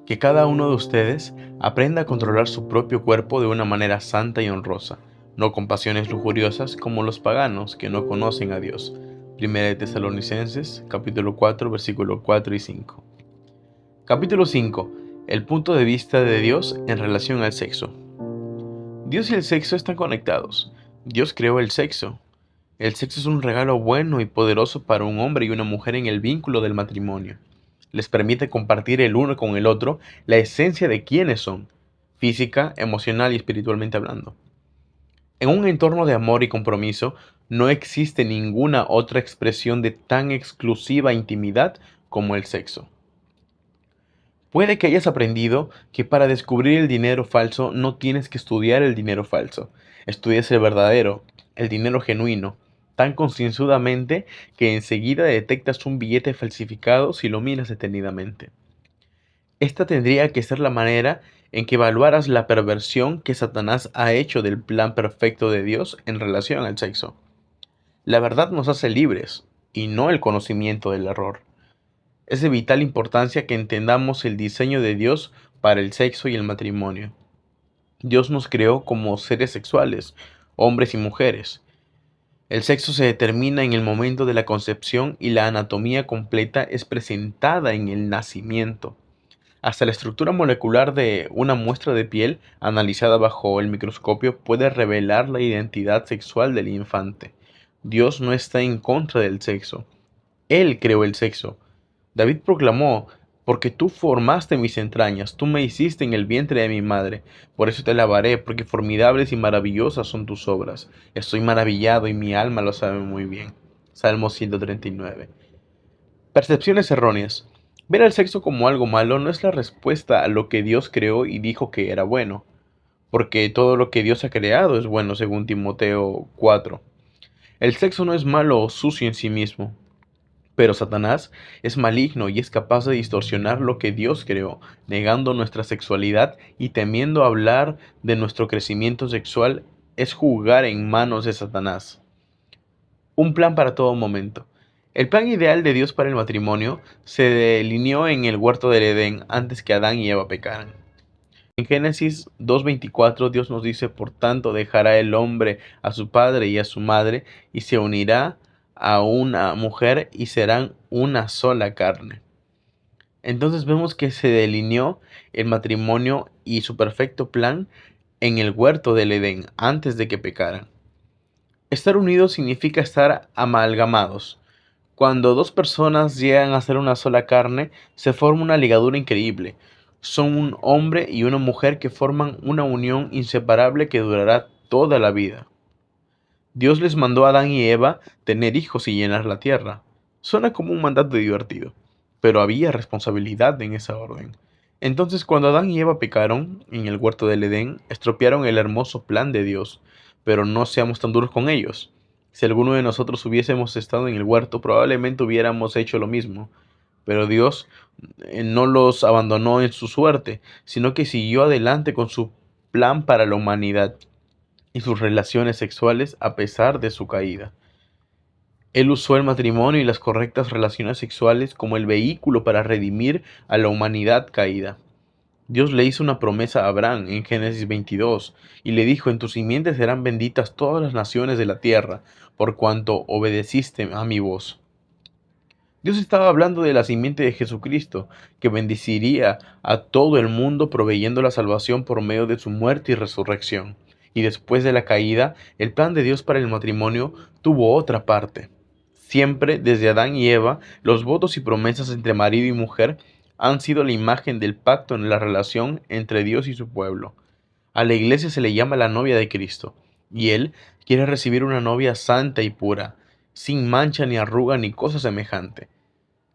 Que cada uno de ustedes aprenda a controlar su propio cuerpo de una manera santa y honrosa, no con pasiones lujuriosas como los paganos que no conocen a Dios. Primera de Tesalonicenses, capítulo 4, versículos 4 y 5. Capítulo 5. El punto de vista de Dios en relación al sexo. Dios y el sexo están conectados. Dios creó el sexo. El sexo es un regalo bueno y poderoso para un hombre y una mujer en el vínculo del matrimonio. Les permite compartir el uno con el otro la esencia de quiénes son, física, emocional y espiritualmente hablando. En un entorno de amor y compromiso, no existe ninguna otra expresión de tan exclusiva intimidad como el sexo. Puede que hayas aprendido que para descubrir el dinero falso no tienes que estudiar el dinero falso. Estudias el verdadero, el dinero genuino, tan concienzudamente que enseguida detectas un billete falsificado si lo miras detenidamente. Esta tendría que ser la manera en que evaluaras la perversión que Satanás ha hecho del plan perfecto de Dios en relación al sexo. La verdad nos hace libres, y no el conocimiento del error. Es de vital importancia que entendamos el diseño de Dios para el sexo y el matrimonio. Dios nos creó como seres sexuales, hombres y mujeres. El sexo se determina en el momento de la concepción y la anatomía completa es presentada en el nacimiento. Hasta la estructura molecular de una muestra de piel analizada bajo el microscopio puede revelar la identidad sexual del infante. Dios no está en contra del sexo. Él creó el sexo. David proclamó, porque tú formaste mis entrañas, tú me hiciste en el vientre de mi madre, por eso te alabaré, porque formidables y maravillosas son tus obras. Estoy maravillado y mi alma lo sabe muy bien. Salmo 139. Percepciones erróneas. Ver al sexo como algo malo no es la respuesta a lo que Dios creó y dijo que era bueno, porque todo lo que Dios ha creado es bueno, según Timoteo 4. El sexo no es malo o sucio en sí mismo, pero Satanás es maligno y es capaz de distorsionar lo que Dios creó, negando nuestra sexualidad y temiendo hablar de nuestro crecimiento sexual es jugar en manos de Satanás. Un plan para todo momento. El plan ideal de Dios para el matrimonio se delineó en el huerto del Edén antes que Adán y Eva pecaran. En Génesis 2:24 Dios nos dice, por tanto dejará el hombre a su padre y a su madre y se unirá a una mujer y serán una sola carne. Entonces vemos que se delineó el matrimonio y su perfecto plan en el huerto del Edén antes de que pecaran. Estar unidos significa estar amalgamados. Cuando dos personas llegan a ser una sola carne, se forma una ligadura increíble. Son un hombre y una mujer que forman una unión inseparable que durará toda la vida. Dios les mandó a Adán y Eva tener hijos y llenar la tierra. Suena como un mandato divertido, pero había responsabilidad en esa orden. Entonces, cuando Adán y Eva pecaron en el huerto del Edén, estropearon el hermoso plan de Dios, pero no seamos tan duros con ellos. Si alguno de nosotros hubiésemos estado en el huerto, probablemente hubiéramos hecho lo mismo. Pero Dios no los abandonó en su suerte, sino que siguió adelante con su plan para la humanidad y sus relaciones sexuales a pesar de su caída. Él usó el matrimonio y las correctas relaciones sexuales como el vehículo para redimir a la humanidad caída. Dios le hizo una promesa a Abraham en Génesis 22 y le dijo, en tu simiente serán benditas todas las naciones de la tierra, por cuanto obedeciste a mi voz. Dios estaba hablando de la simiente de Jesucristo, que bendeciría a todo el mundo proveyendo la salvación por medio de su muerte y resurrección. Y después de la caída, el plan de Dios para el matrimonio tuvo otra parte. Siempre, desde Adán y Eva, los votos y promesas entre marido y mujer han sido la imagen del pacto en la relación entre Dios y su pueblo. A la iglesia se le llama la novia de Cristo, y Él quiere recibir una novia santa y pura, sin mancha ni arruga ni cosa semejante.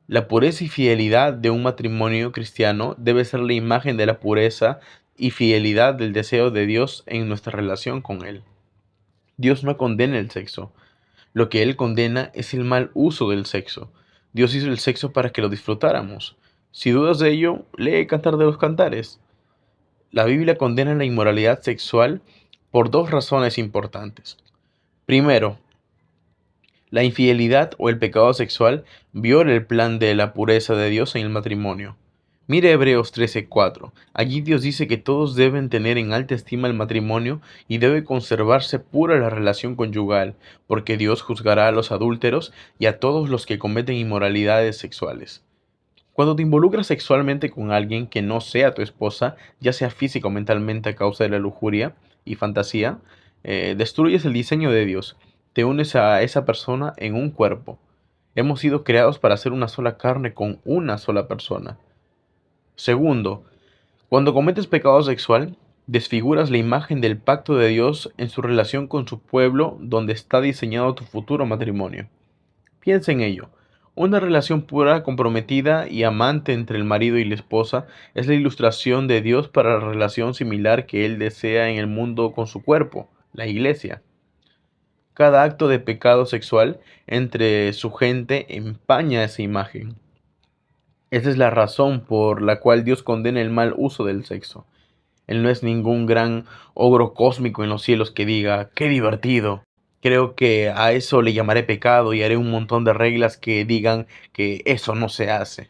La pureza y fidelidad de un matrimonio cristiano debe ser la imagen de la pureza y fidelidad del deseo de Dios en nuestra relación con Él. Dios no condena el sexo. Lo que Él condena es el mal uso del sexo. Dios hizo el sexo para que lo disfrutáramos. Si dudas de ello, lee Cantar de los Cantares. La Biblia condena la inmoralidad sexual por dos razones importantes. Primero, la infidelidad o el pecado sexual viola el plan de la pureza de Dios en el matrimonio. Mire Hebreos 13:4. Allí Dios dice que todos deben tener en alta estima el matrimonio y debe conservarse pura la relación conyugal, porque Dios juzgará a los adúlteros y a todos los que cometen inmoralidades sexuales. Cuando te involucras sexualmente con alguien que no sea tu esposa, ya sea física o mentalmente a causa de la lujuria y fantasía, destruyes el diseño de Dios. Te unes a esa persona en un cuerpo. Hemos sido creados para ser una sola carne con una sola persona. Segundo, cuando cometes pecado sexual, desfiguras la imagen del pacto de Dios en su relación con su pueblo donde está diseñado tu futuro matrimonio. Piensa en ello. Una relación pura, comprometida y amante entre el marido y la esposa es la ilustración de Dios para la relación similar que Él desea en el mundo con su cuerpo, la iglesia. Cada acto de pecado sexual entre su gente empaña esa imagen. Esa es la razón por la cual Dios condena el mal uso del sexo. Él no es ningún gran ogro cósmico en los cielos que diga, ¡qué divertido! Creo que a eso le llamaré pecado y haré un montón de reglas que digan que eso no se hace.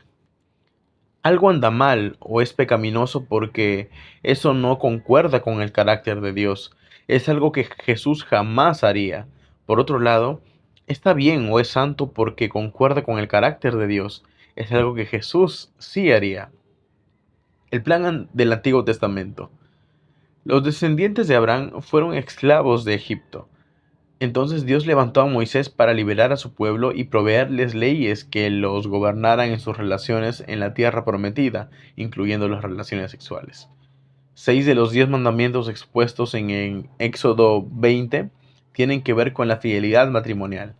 Algo anda mal o es pecaminoso porque eso no concuerda con el carácter de Dios. Es algo que Jesús jamás haría. Por otro lado, está bien o es santo porque concuerda con el carácter de Dios. Es algo que Jesús sí haría. El plan del Antiguo Testamento. Los descendientes de Abraham fueron esclavos de Egipto. Entonces Dios levantó a Moisés para liberar a su pueblo y proveerles leyes que los gobernaran en sus relaciones en la tierra prometida, incluyendo las relaciones sexuales. 6 de los 10 mandamientos expuestos en Éxodo 20 tienen que ver con la fidelidad matrimonial.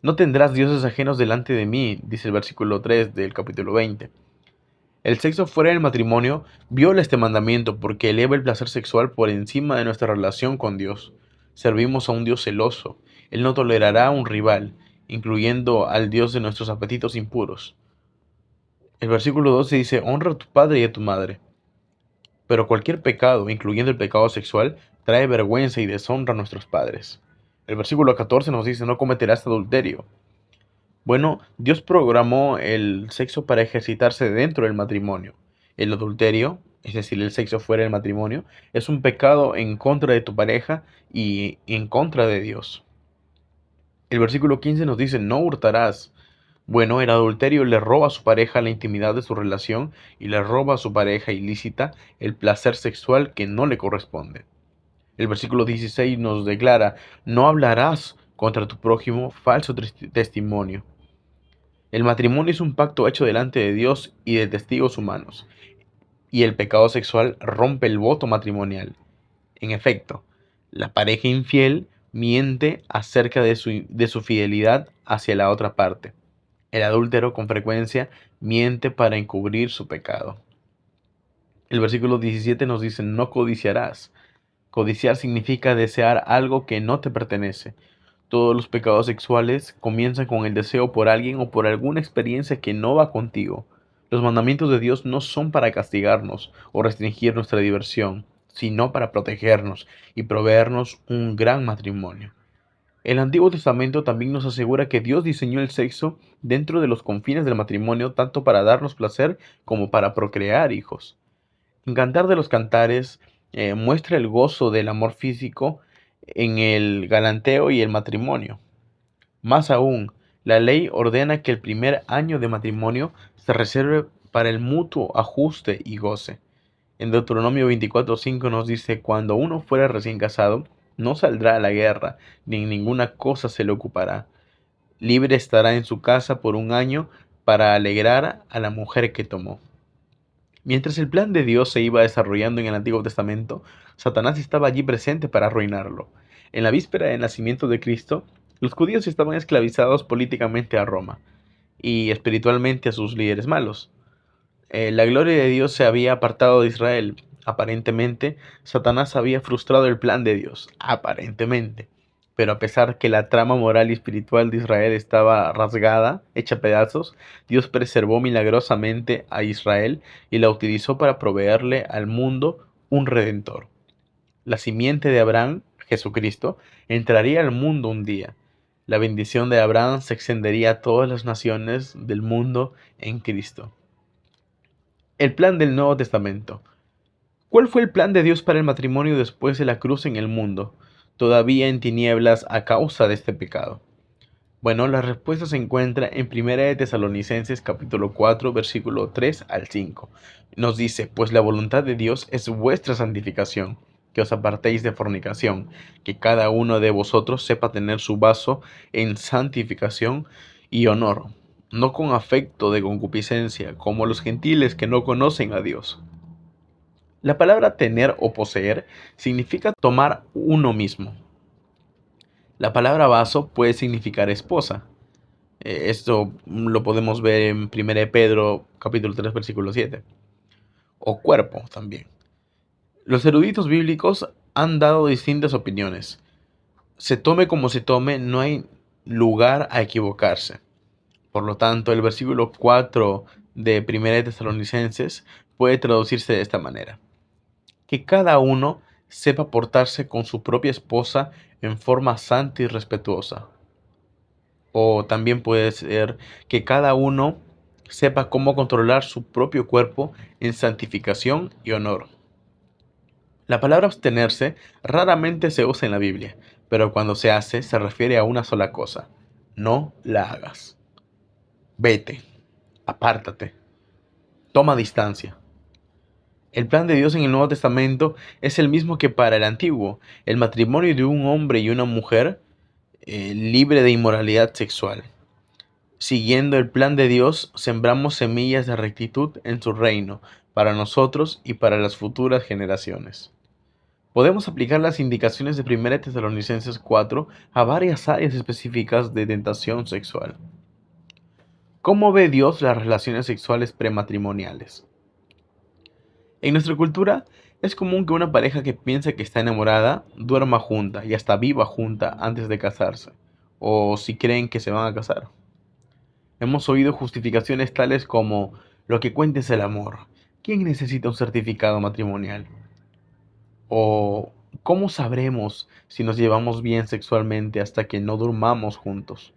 No tendrás dioses ajenos delante de mí, dice el versículo 3 del capítulo 20. El sexo fuera del matrimonio viola este mandamiento porque eleva el placer sexual por encima de nuestra relación con Dios. Servimos a un Dios celoso. Él no tolerará a un rival, incluyendo al Dios de nuestros apetitos impuros. El versículo 12 dice, honra a tu padre y a tu madre. Pero cualquier pecado, incluyendo el pecado sexual, trae vergüenza y deshonra a nuestros padres. El versículo 14 nos dice, no cometerás adulterio. Bueno, Dios programó el sexo para ejercitarse dentro del matrimonio. El adulterio, es decir, el sexo fuera del matrimonio, es un pecado en contra de tu pareja y en contra de Dios. El versículo 15 nos dice, no hurtarás. Bueno, el adulterio le roba a su pareja la intimidad de su relación y le roba a su pareja ilícita el placer sexual que no le corresponde. El versículo 16 nos declara, no hablarás contra tu prójimo falso testimonio. El matrimonio es un pacto hecho delante de Dios y de testigos humanos, y el pecado sexual rompe el voto matrimonial. En efecto, la pareja infiel miente acerca de su fidelidad hacia la otra parte. El adúltero con frecuencia miente para encubrir su pecado. El versículo 17 nos dice, no codiciarás. Codiciar significa desear algo que no te pertenece. Todos los pecados sexuales comienzan con el deseo por alguien o por alguna experiencia que no va contigo. Los mandamientos de Dios no son para castigarnos o restringir nuestra diversión, sino para protegernos y proveernos un gran matrimonio. El Antiguo Testamento también nos asegura que Dios diseñó el sexo dentro de los confines del matrimonio tanto para darnos placer como para procrear hijos. En Cantar de los Cantares muestra el gozo del amor físico en el galanteo y el matrimonio. Más aún, la ley ordena que el primer año de matrimonio se reserve para el mutuo ajuste y goce. En Deuteronomio 24:5 nos dice, cuando uno fuera recién casado, no saldrá a la guerra, ni en ninguna cosa se le ocupará. Libre estará en su casa por un año para alegrar a la mujer que tomó. Mientras el plan de Dios se iba desarrollando en el Antiguo Testamento, Satanás estaba allí presente para arruinarlo. En la víspera del nacimiento de Cristo, los judíos estaban esclavizados políticamente a Roma y espiritualmente a sus líderes malos. La gloria de Dios se había apartado de Israel. Aparentemente, Satanás había frustrado el plan de Dios. Aparentemente. Pero a pesar que la trama moral y espiritual de Israel estaba rasgada, hecha pedazos, Dios preservó milagrosamente a Israel y la utilizó para proveerle al mundo un redentor. La simiente de Abraham, Jesucristo, entraría al mundo un día. La bendición de Abraham se extendería a todas las naciones del mundo en Cristo. El plan del Nuevo Testamento. ¿Cuál fue el plan de Dios para el matrimonio después de la cruz en el mundo, todavía en tinieblas a causa de este pecado? Bueno, la respuesta se encuentra en 1 de Tesalonicenses capítulo 4, versículo 3 al 5. Nos dice, pues la voluntad de Dios es vuestra santificación, que os apartéis de fornicación, que cada uno de vosotros sepa tener su vaso en santificación y honor, no con afecto de concupiscencia, como los gentiles que no conocen a Dios. La palabra tener o poseer significa tomar uno mismo. La palabra vaso puede significar esposa. Esto lo podemos ver en 1 de Pedro capítulo 3 versículo 7. O cuerpo también. Los eruditos bíblicos han dado distintas opiniones. Se tome como se tome, no hay lugar a equivocarse. Por lo tanto, el versículo 4 de 1 de Tesalonicenses puede traducirse de esta manera. Que cada uno sepa portarse con su propia esposa en forma santa y respetuosa. O también puede ser que cada uno sepa cómo controlar su propio cuerpo en santificación y honor. La palabra abstenerse raramente se usa en la Biblia, pero cuando se hace se refiere a una sola cosa: no la hagas. Vete, apártate, toma distancia. El plan de Dios en el Nuevo Testamento es el mismo que para el Antiguo: el matrimonio de un hombre y una mujer libre de inmoralidad sexual. Siguiendo el plan de Dios, sembramos semillas de rectitud en su reino, para nosotros y para las futuras generaciones. Podemos aplicar las indicaciones de 1 Tesalonicenses 4 a varias áreas específicas de tentación sexual. ¿Cómo ve Dios las relaciones sexuales prematrimoniales? En nuestra cultura es común que una pareja que piensa que está enamorada duerma junta y hasta viva junta antes de casarse, o si creen que se van a casar. Hemos oído justificaciones tales como: lo que cuenta es el amor. ¿Quién necesita un certificado matrimonial? O ¿cómo sabremos si nos llevamos bien sexualmente hasta que no durmamos juntos?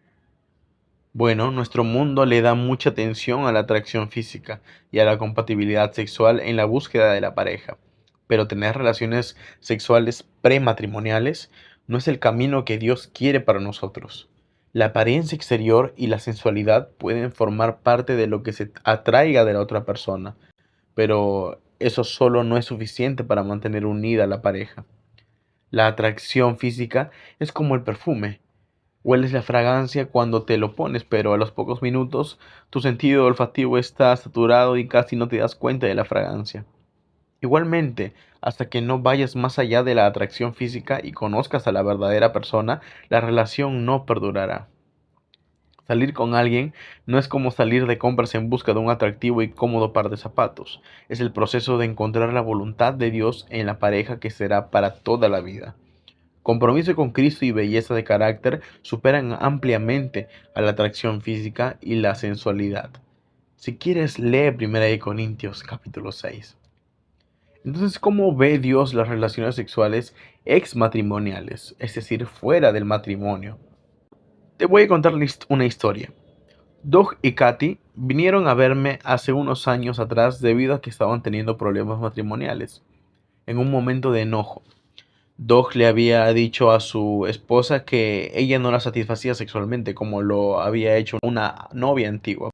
Bueno, nuestro mundo le da mucha atención a la atracción física y a la compatibilidad sexual en la búsqueda de la pareja, pero tener relaciones sexuales prematrimoniales no es el camino que Dios quiere para nosotros. La apariencia exterior y la sensualidad pueden formar parte de lo que se atraiga de la otra persona, pero eso solo no es suficiente para mantener unida a la pareja. La atracción física es como el perfume. Hueles la fragancia cuando te lo pones, pero a los pocos minutos tu sentido olfativo está saturado y casi no te das cuenta de la fragancia. Igualmente, hasta que no vayas más allá de la atracción física y conozcas a la verdadera persona, la relación no perdurará. Salir con alguien no es como salir de compras en busca de un atractivo y cómodo par de zapatos. Es el proceso de encontrar la voluntad de Dios en la pareja que será para toda la vida. Compromiso con Cristo y belleza de carácter superan ampliamente a la atracción física y la sensualidad. Si quieres, lee 1 Corintios capítulo 6. Entonces, ¿cómo ve Dios las relaciones sexuales exmatrimoniales, es decir, fuera del matrimonio? Te voy a contar una historia. Doug y Katy vinieron a verme hace unos años atrás debido a que estaban teniendo problemas matrimoniales. En un momento de enojo, Doug le había dicho a su esposa que ella no la satisfacía sexualmente como lo había hecho una novia antigua.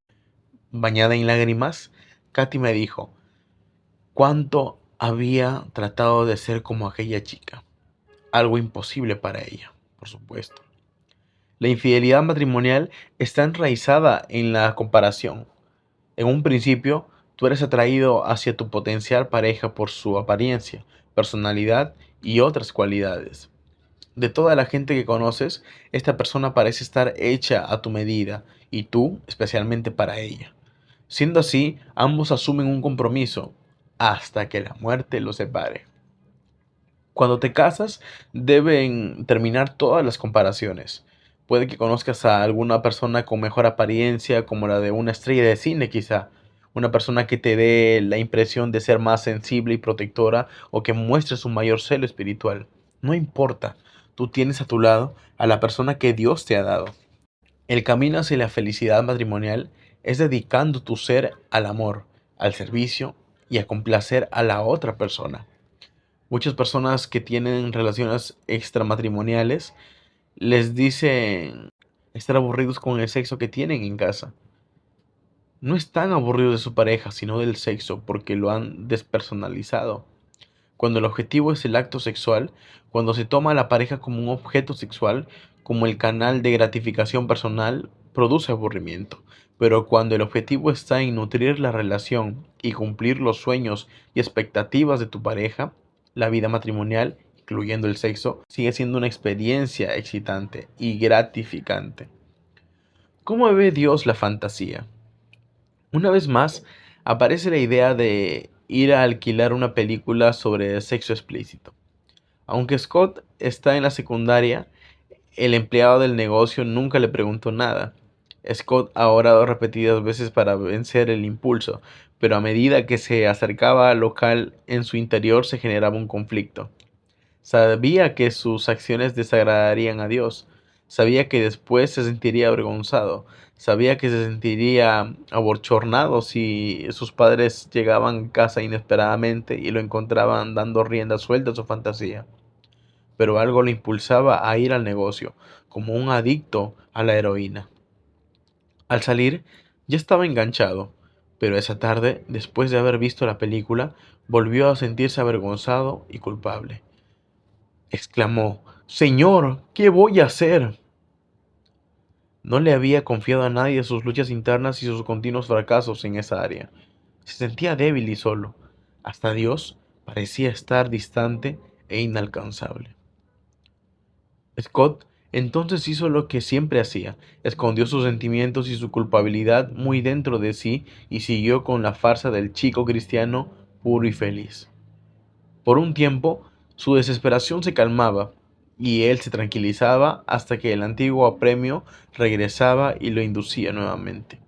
Bañada en lágrimas, Katy me dijo cuánto había tratado de ser como aquella chica. Algo imposible para ella, por supuesto. La infidelidad matrimonial está enraizada en la comparación. En un principio, tú eres atraído hacia tu potencial pareja por su apariencia, personalidad y otras cualidades. De toda la gente que conoces, esta persona parece estar hecha a tu medida y tú especialmente para ella. Siendo así, ambos asumen un compromiso hasta que la muerte los separe. Cuando te casas, deben terminar todas las comparaciones. Puede que conozcas a alguna persona con mejor apariencia, como la de una estrella de cine quizá. Una persona que te dé la impresión de ser más sensible y protectora o que muestre su mayor celo espiritual. No importa, tú tienes a tu lado a la persona que Dios te ha dado. El camino hacia la felicidad matrimonial es dedicando tu ser al amor, al servicio y a complacer a la otra persona. Muchas personas que tienen relaciones extramatrimoniales les dicen estar aburridos con el sexo que tienen en casa. No están aburridos de su pareja, sino del sexo, porque lo han despersonalizado. Cuando el objetivo es el acto sexual, cuando se toma a la pareja como un objeto sexual, como el canal de gratificación personal, produce aburrimiento. Pero cuando el objetivo está en nutrir la relación y cumplir los sueños y expectativas de tu pareja, la vida matrimonial, incluyendo el sexo, sigue siendo una experiencia excitante y gratificante. ¿Cómo ve Dios la fantasía? Una vez más, aparece la idea de ir a alquilar una película sobre sexo explícito. Aunque Scott está en la secundaria, el empleado del negocio nunca le preguntó nada. Scott ha orado repetidas veces para vencer el impulso, pero a medida que se acercaba al local, en su interior se generaba un conflicto. Sabía que sus acciones desagradarían a Dios. Sabía que después se sentiría avergonzado. Sabía que se sentiría abochornado si sus padres llegaban a casa inesperadamente y lo encontraban dando rienda suelta a su fantasía. Pero algo lo impulsaba a ir al negocio, como un adicto a la heroína. Al salir, ya estaba enganchado, pero esa tarde, después de haber visto la película, volvió a sentirse avergonzado y culpable. Exclamó: «Señor, ¿qué voy a hacer?». No le había confiado a nadie sus luchas internas y sus continuos fracasos en esa área. Se sentía débil y solo. Hasta Dios parecía estar distante e inalcanzable. Scott entonces hizo lo que siempre hacía: escondió sus sentimientos y su culpabilidad muy dentro de sí y siguió con la farsa del chico cristiano puro y feliz. Por un tiempo, su desesperación se calmaba y él se tranquilizaba hasta que el antiguo apremio regresaba y lo inducía nuevamente.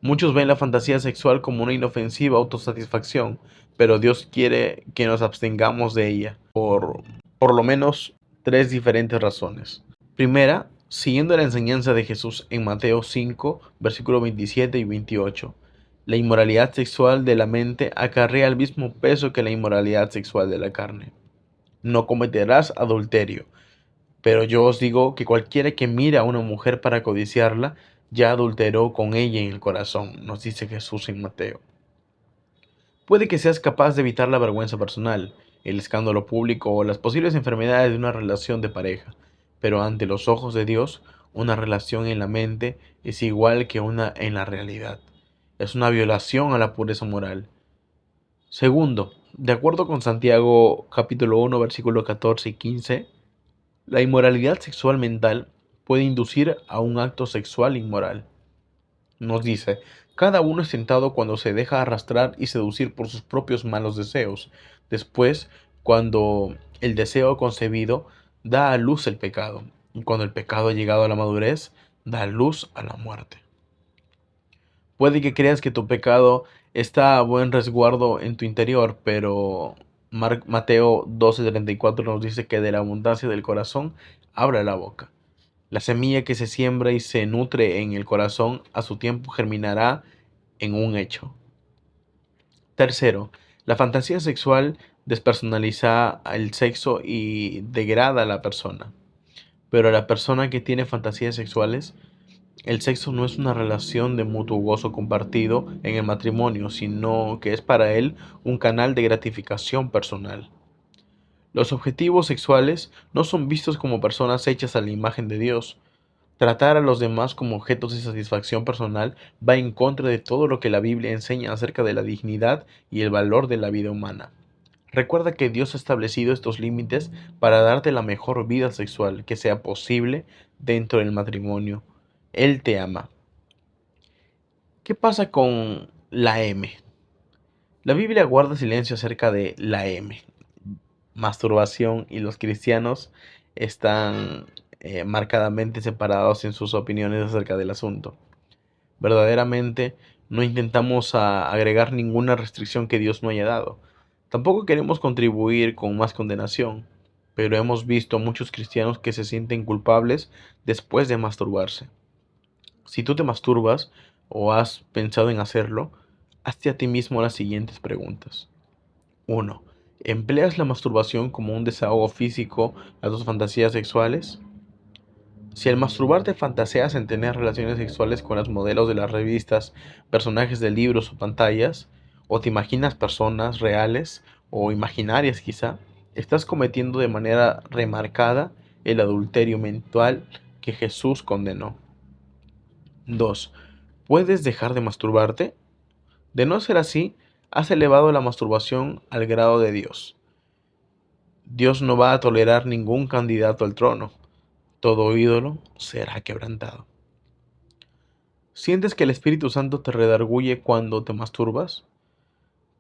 Muchos ven la fantasía sexual como una inofensiva autosatisfacción, pero Dios quiere que nos abstengamos de ella, por lo menos tres diferentes razones. Primera, siguiendo la enseñanza de Jesús en Mateo 5, versículos 27 y 28. La inmoralidad sexual de la mente acarrea el mismo peso que la inmoralidad sexual de la carne. No cometerás adulterio, pero yo os digo que cualquiera que mira a una mujer para codiciarla, ya adulteró con ella en el corazón, nos dice Jesús en Mateo. Puede que seas capaz de evitar la vergüenza personal, el escándalo público o las posibles enfermedades de una relación de pareja, pero ante los ojos de Dios, una relación en la mente es igual que una en la realidad. Es una violación a la pureza moral. Segundo, de acuerdo con Santiago capítulo 1, versículos 14 y 15, la inmoralidad sexual mental puede inducir a un acto sexual inmoral. Nos dice: cada uno es tentado cuando se deja arrastrar y seducir por sus propios malos deseos. Después, cuando el deseo concebido da a luz el pecado, y cuando el pecado ha llegado a la madurez, da luz a la muerte. Puede que creas que tu pecado está a buen resguardo en tu interior, pero Mateo 12:34 nos dice que de la abundancia del corazón habla la boca. La semilla que se siembra y se nutre en el corazón a su tiempo germinará en un hecho. Tercero, la fantasía sexual despersonaliza el sexo y degrada a la persona. Pero la persona que tiene fantasías sexuales, el sexo no es una relación de mutuo gozo compartido en el matrimonio, sino que es para él un canal de gratificación personal. Los objetivos sexuales no son vistos como personas hechas a la imagen de Dios. Tratar a los demás como objetos de satisfacción personal va en contra de todo lo que la Biblia enseña acerca de la dignidad y el valor de la vida humana. Recuerda que Dios ha establecido estos límites para darte la mejor vida sexual que sea posible dentro del matrimonio. Él te ama. ¿Qué pasa con la M? La Biblia guarda silencio acerca de la M, masturbación, y los cristianos están marcadamente separados en sus opiniones acerca del asunto. Verdaderamente no intentamos agregar ninguna restricción que Dios no haya dado. Tampoco queremos contribuir con más condenación, pero hemos visto a muchos cristianos que se sienten culpables después de masturbarse. Si tú te masturbas o has pensado en hacerlo, Hazte a ti mismo las siguientes preguntas. 1. ¿Empleas la masturbación como un desahogo físico a tus fantasías sexuales? Si al masturbarte fantaseas en tener relaciones sexuales con los modelos de las revistas, personajes de libros o pantallas, o te imaginas personas reales o imaginarias quizá, estás cometiendo de manera remarcada el adulterio mental que Jesús condenó. 2. ¿Puedes dejar de masturbarte? De no ser así, has elevado la masturbación al grado de Dios. Dios no va a tolerar ningún candidato al trono. Todo ídolo será quebrantado. ¿Sientes que el Espíritu Santo te redarguye cuando te masturbas?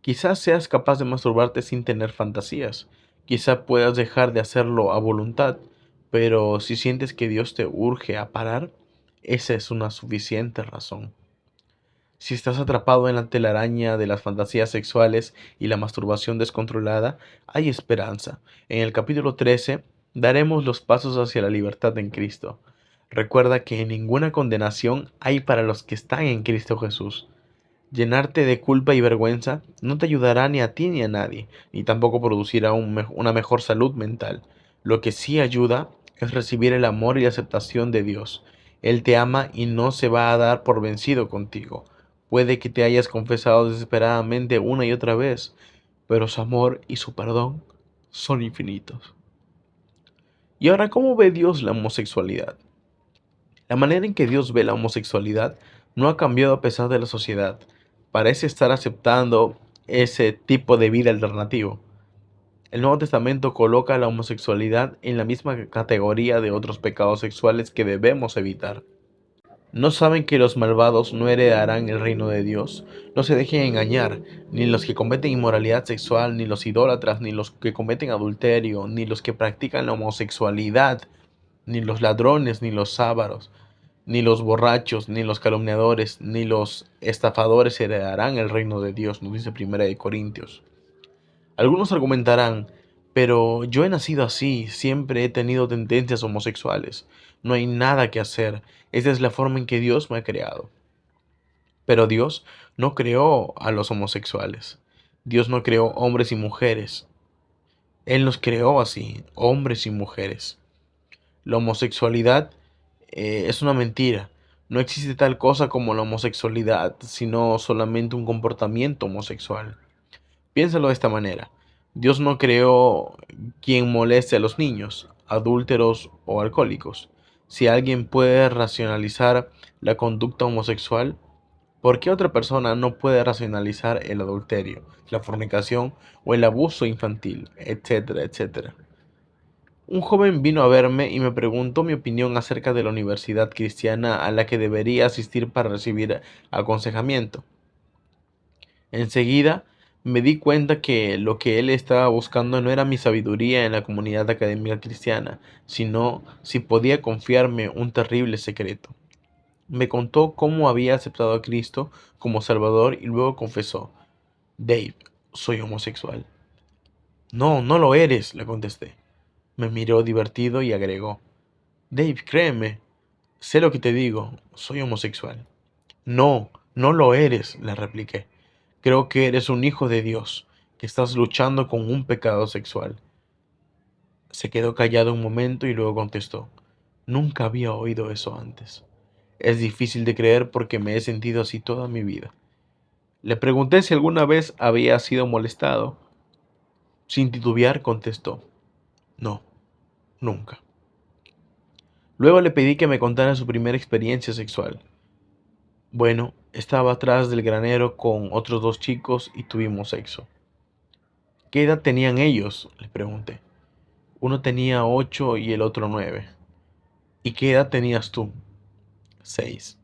Quizás seas capaz de masturbarte sin tener fantasías. Quizás puedas dejar de hacerlo a voluntad, pero si sientes que Dios te urge a parar, esa es una suficiente razón. Si estás atrapado en la telaraña de las fantasías sexuales y la masturbación descontrolada, hay esperanza. En el capítulo 13 daremos los pasos hacia la libertad en Cristo. Recuerda que ninguna condenación hay para los que están en Cristo Jesús. Llenarte de culpa y vergüenza no te ayudará ni a ti ni a nadie, ni tampoco producirá una mejor salud mental. Lo que sí ayuda es recibir el amor y la aceptación de Dios. Él te ama y no se va a dar por vencido contigo. Puede que te hayas confesado desesperadamente una y otra vez, pero su amor y su perdón son infinitos. Y ahora, ¿cómo ve Dios la homosexualidad? La manera en que Dios ve la homosexualidad no ha cambiado a pesar de la sociedad. Parece estar aceptando ese tipo de vida alternativo. El Nuevo Testamento coloca la homosexualidad en la misma categoría de otros pecados sexuales que debemos evitar. ¿No saben que los malvados no heredarán el reino de Dios? No se dejen engañar, ni los que cometen inmoralidad sexual, ni los idólatras, ni los que cometen adulterio, ni los que practican la homosexualidad, ni los ladrones, ni los ávaros, ni los borrachos, ni los calumniadores, ni los estafadores heredarán el reino de Dios, nos dice Primera de Corintios. Algunos argumentarán, pero yo he nacido así, siempre he tenido tendencias homosexuales. No hay nada que hacer, esa es la forma en que Dios me ha creado. Pero Dios no creó a los homosexuales. Dios no creó hombres y mujeres. Él nos creó así, hombres y mujeres. La homosexualidad es una mentira. No existe tal cosa como la homosexualidad, sino solamente un comportamiento homosexual. Piénsalo de esta manera. Dios no creó quien moleste a los niños, adúlteros o alcohólicos. Si alguien puede racionalizar la conducta homosexual, ¿por qué otra persona no puede racionalizar el adulterio, la fornicación o el abuso infantil, etcétera, etcétera? Un joven vino a verme y me preguntó mi opinión acerca de la universidad cristiana a la que debería asistir para recibir aconsejamiento. Enseguida me di cuenta que lo que él estaba buscando no era mi sabiduría en la comunidad académica cristiana, sino si podía confiarme un terrible secreto. Me contó cómo había aceptado a Cristo como Salvador y luego confesó: Dave, soy homosexual. No, no lo eres, le contesté. Me miró divertido y agregó: Dave, créeme, sé lo que te digo, soy homosexual. No, no lo eres, le repliqué. Creo que eres un hijo de Dios, que estás luchando con un pecado sexual. Se quedó callado un momento y luego contestó: Nunca había oído eso antes. Es difícil de creer porque me he sentido así toda mi vida. Le pregunté si alguna vez había sido molestado. Sin titubear contestó: No, nunca. Luego le pedí que me contara su primera experiencia sexual. Bueno, estaba atrás del granero con otros dos chicos y tuvimos sexo. ¿Qué edad tenían ellos?, le pregunté. Uno tenía 8 y el otro 9. ¿Y qué edad tenías tú? 6.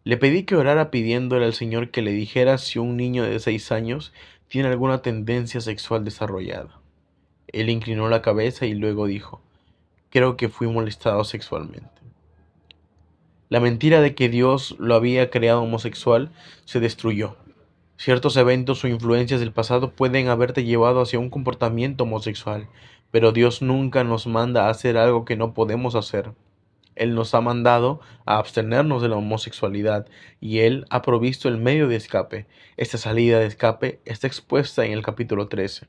Le pedí que orara pidiéndole al Señor que le dijera si un niño de 6 años tiene alguna tendencia sexual desarrollada. Él inclinó la cabeza y luego dijo: Creo que fui molestado sexualmente. La mentira de que Dios lo había creado homosexual se destruyó. Ciertos eventos o influencias del pasado pueden haberte llevado hacia un comportamiento homosexual, pero Dios nunca nos manda a hacer algo que no podemos hacer. Él nos ha mandado a abstenernos de la homosexualidad y Él ha provisto el medio de escape. Esta salida de escape está expuesta en el capítulo 13.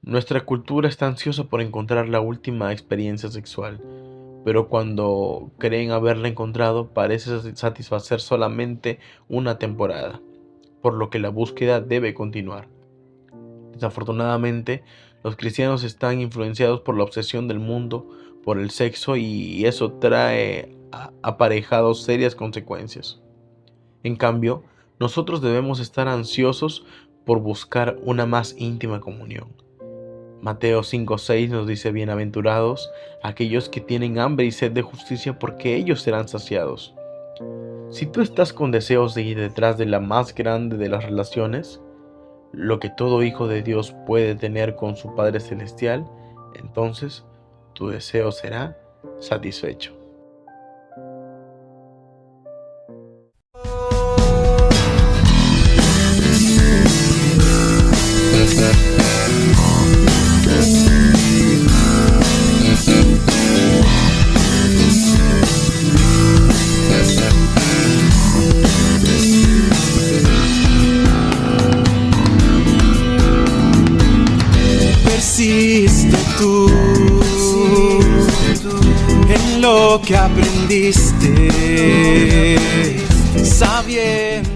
Nuestra cultura está ansiosa por encontrar la última experiencia sexual, pero cuando creen haberla encontrado parece satisfacer solamente una temporada, por lo que la búsqueda debe continuar. Desafortunadamente, los cristianos están influenciados por la obsesión del mundo por el sexo y eso trae aparejados serias consecuencias. En cambio, nosotros debemos estar ansiosos por buscar una más íntima comunión. Mateo 5:6 nos dice: bienaventurados aquellos que tienen hambre y sed de justicia, porque ellos serán saciados. Si tú estás con deseos de ir detrás de la más grande de las relaciones, lo que todo hijo de Dios puede tener con su Padre Celestial, entonces tu deseo será satisfecho. Persiste tú en lo que aprendiste, sabiendo